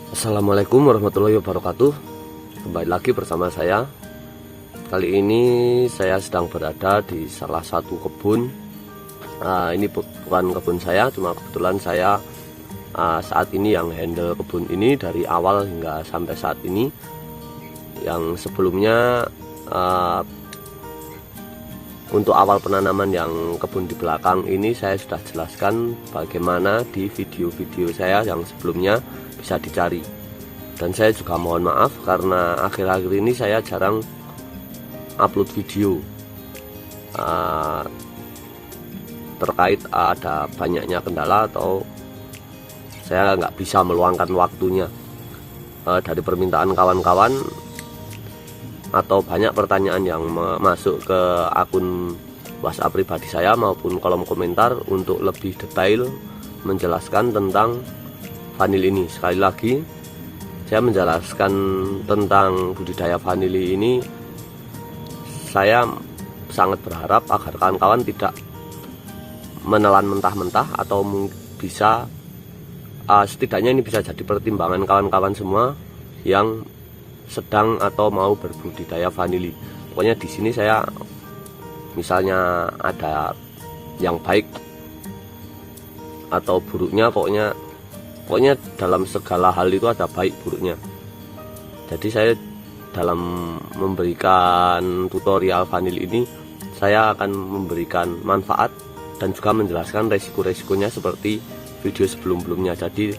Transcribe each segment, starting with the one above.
Assalamualaikum warahmatullahi wabarakatuh. Kembali lagi bersama saya. Kali ini saya sedang berada di salah satu kebun. Ini bukan kebun saya, cuma kebetulan saya saat ini yang handle kebun ini dari awal hingga sampai saat ini. Yang sebelumnya untuk awal penanaman yang kebun di belakang ini saya sudah jelaskan bagaimana di video-video saya yang sebelumnya, bisa dicari. Dan saya juga mohon maaf karena akhir-akhir ini saya jarang upload video terkait ada banyaknya kendala atau saya nggak bisa meluangkan waktunya. Dari permintaan kawan-kawan atau banyak pertanyaan yang masuk ke akun WhatsApp pribadi saya maupun kolom komentar untuk lebih detail menjelaskan tentang vanili ini. Sekali lagi saya menjelaskan tentang budidaya vanili ini, saya sangat berharap agar kawan-kawan tidak menelan mentah-mentah atau bisa setidaknya ini bisa jadi pertimbangan kawan-kawan semua yang sedang atau mau berbudidaya vanili. Pokoknya di sini saya misalnya ada yang baik atau buruknya, pokoknya dalam segala hal itu ada baik buruknya. Jadi saya dalam memberikan tutorial vanili ini, saya akan memberikan manfaat dan juga menjelaskan resiko-resikonya seperti video sebelum-sebelumnya. Jadi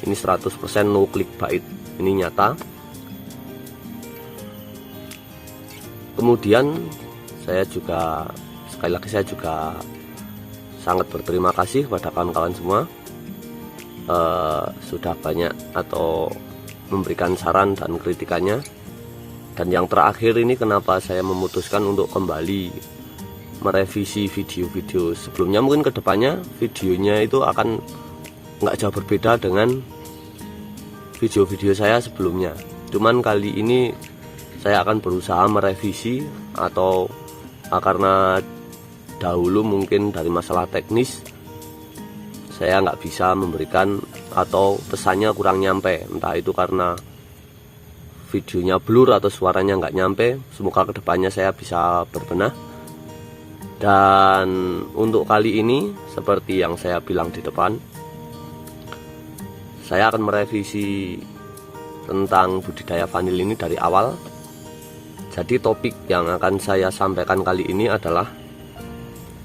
ini 100% no clickbait, ini nyata. Kemudian sekali lagi saya juga sangat berterima kasih kepada kawan-kawan semua, sudah banyak atau memberikan saran dan kritikannya. Dan yang terakhir ini, kenapa saya memutuskan untuk kembali merevisi video-video sebelumnya. Mungkin kedepannya videonya itu akan nggak jauh berbeda dengan video-video saya sebelumnya, cuman kali ini saya akan berusaha merevisi atau karena dahulu mungkin dari masalah teknis saya nggak bisa memberikan atau pesannya kurang nyampe, entah itu karena videonya blur atau suaranya nggak nyampe. Semoga kedepannya saya bisa berbenah. Dan untuk kali ini, seperti yang saya bilang di depan, saya akan merevisi tentang budidaya vanili ini dari awal. Jadi topik yang akan saya sampaikan kali ini adalah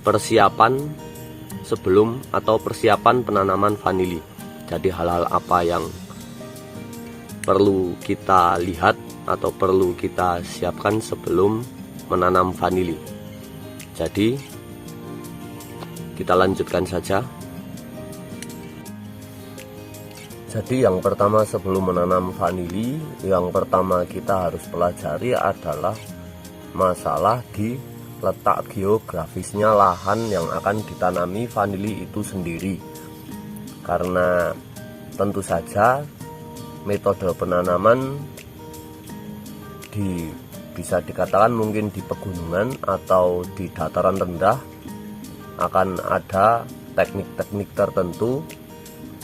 persiapan sebelum atau persiapan penanaman vanili. Jadi hal-hal apa yang perlu kita lihat atau perlu kita siapkan sebelum menanam vanili. Jadi kita lanjutkan saja. Jadi yang pertama, sebelum menanam vanili, yang pertama kita harus pelajari adalah masalah di letak geografisnya lahan yang akan ditanami vanili itu sendiri. Karena tentu saja metode penanaman bisa dikatakan mungkin di pegunungan atau di dataran rendah akan ada teknik-teknik tertentu,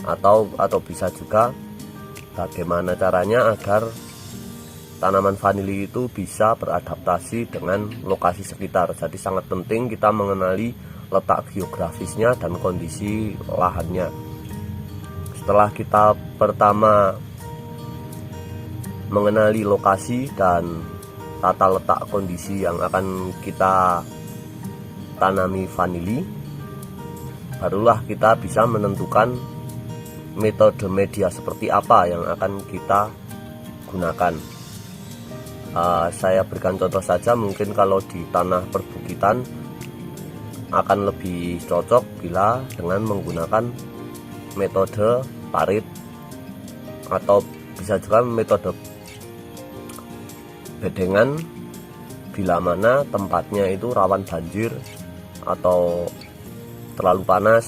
atau bisa juga bagaimana caranya agar tanaman vanili itu bisa beradaptasi dengan lokasi sekitar. Jadi sangat penting kita mengenali letak geografisnya dan kondisi lahannya. Setelah kita pertama mengenali lokasi dan tata letak kondisi yang akan kita tanami vanili, barulah kita bisa menentukan metode media seperti apa yang akan kita gunakan. Saya berikan contoh saja, mungkin kalau di tanah perbukitan akan lebih cocok bila dengan menggunakan metode parit, atau bisa juga metode bedengan bila mana tempatnya itu rawan banjir atau terlalu panas.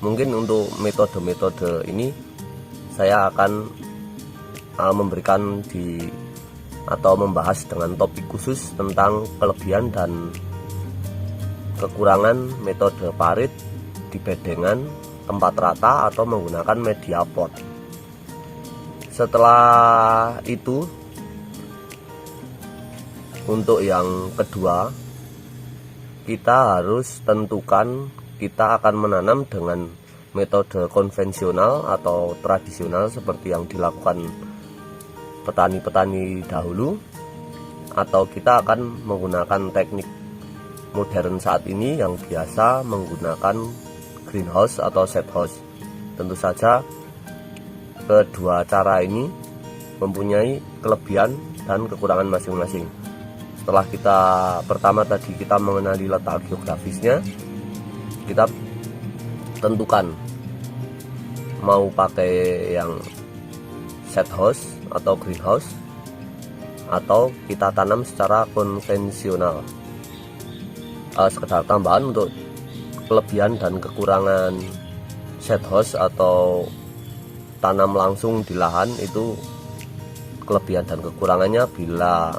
Mungkin untuk metode-metode ini saya akan memberikan atau membahas dengan topik khusus tentang kelebihan dan kekurangan metode parit di bedengan, tempat rata, atau menggunakan media pot. Setelah itu, untuk yang kedua, kita harus tentukan kita akan menanam dengan metode konvensional atau tradisional seperti yang dilakukan petani-petani dahulu, atau kita akan menggunakan teknik modern saat ini yang biasa menggunakan greenhouse atau set house. Tentu saja kedua cara ini mempunyai kelebihan dan kekurangan masing-masing. Setelah kita pertama tadi kita mengenali letak geografisnya, kita tentukan mau pakai yang set house atau greenhouse, atau kita tanam secara konvensional. Sekedar tambahan untuk kelebihan dan kekurangan set house atau tanam langsung di lahan itu, kelebihan dan kekurangannya, bila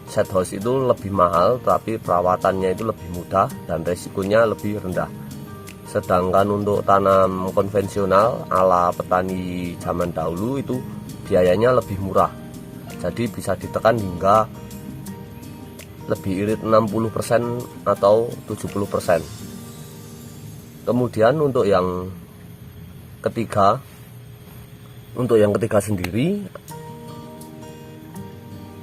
set house itu lebih mahal tapi perawatannya itu lebih mudah dan resikonya lebih rendah. Sedangkan untuk tanam konvensional ala petani zaman dahulu itu biayanya lebih murah, jadi bisa ditekan hingga lebih irit 60% atau 70%. Kemudian untuk yang ketiga sendiri,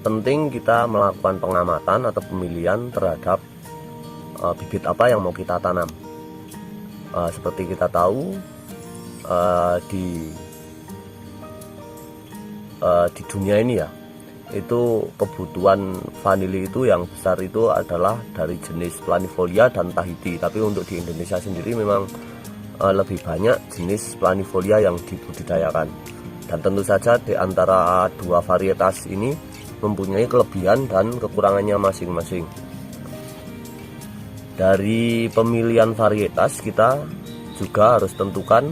penting kita melakukan pengamatan atau pemilihan terhadap bibit apa yang mau kita tanam. Seperti kita tahu, di dunia ini ya, itu kebutuhan vanili itu yang besar itu adalah dari jenis planifolia dan Tahiti. Tapi untuk di Indonesia sendiri memang lebih banyak jenis planifolia yang dibudidayakan. Dan tentu saja di antara dua varietas ini mempunyai kelebihan dan kekurangannya masing-masing. Dari pemilihan varietas kita juga harus tentukan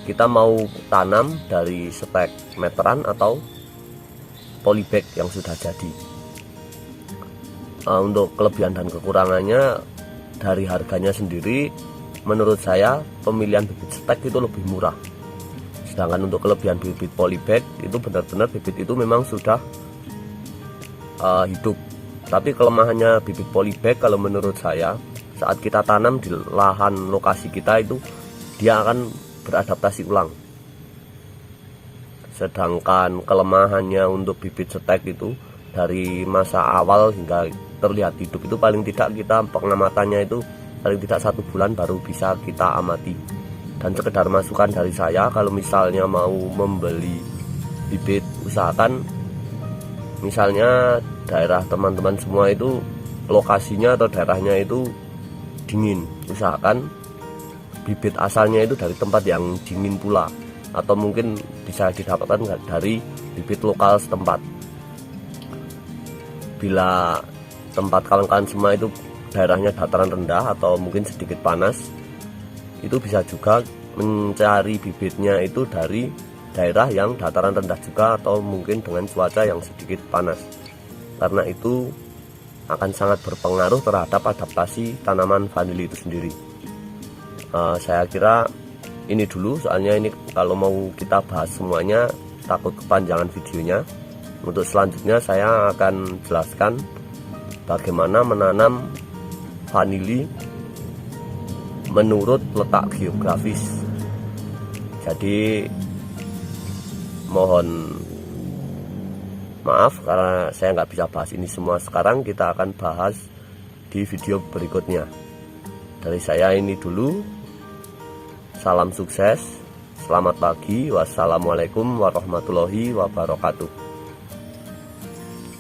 kita mau tanam dari spek meteran atau polybag yang sudah jadi. Untuk kelebihan dan kekurangannya, dari harganya sendiri menurut saya pemilihan bibit spek itu lebih murah. Sedangkan untuk kelebihan bibit polybag itu benar-benar bibit itu memang sudah hidup. Tapi kelemahannya bibit polybag kalau menurut saya, saat kita tanam di lahan lokasi kita itu dia akan beradaptasi ulang. Sedangkan kelemahannya untuk bibit stek itu dari masa awal hingga terlihat hidup itu paling tidak kita pengamatannya itu paling tidak 1 bulan baru bisa kita amati. Dan sekedar masukan dari saya, kalau misalnya mau membeli bibit, usahakan misalnya daerah teman-teman semua itu lokasinya atau daerahnya itu dingin, usahakan bibit asalnya itu dari tempat yang dingin pula, atau mungkin bisa didapatkan dari bibit lokal setempat. Bila tempat kawan-kawan semua itu daerahnya dataran rendah atau mungkin sedikit panas, itu bisa juga mencari bibitnya itu dari daerah yang dataran rendah juga atau mungkin dengan cuaca yang sedikit panas, karena itu akan sangat berpengaruh terhadap adaptasi tanaman vanili itu sendiri. Saya kira ini dulu, soalnya ini kalau mau kita bahas semuanya takut kepanjangan videonya. Untuk selanjutnya saya akan jelaskan bagaimana menanam vanili menurut letak geografis. Jadi mohon maaf karena saya nggak bisa bahas ini semua sekarang, kita akan bahas di video berikutnya. Dari saya ini dulu, salam sukses, selamat pagi, wassalamualaikum warahmatullahi wabarakatuh.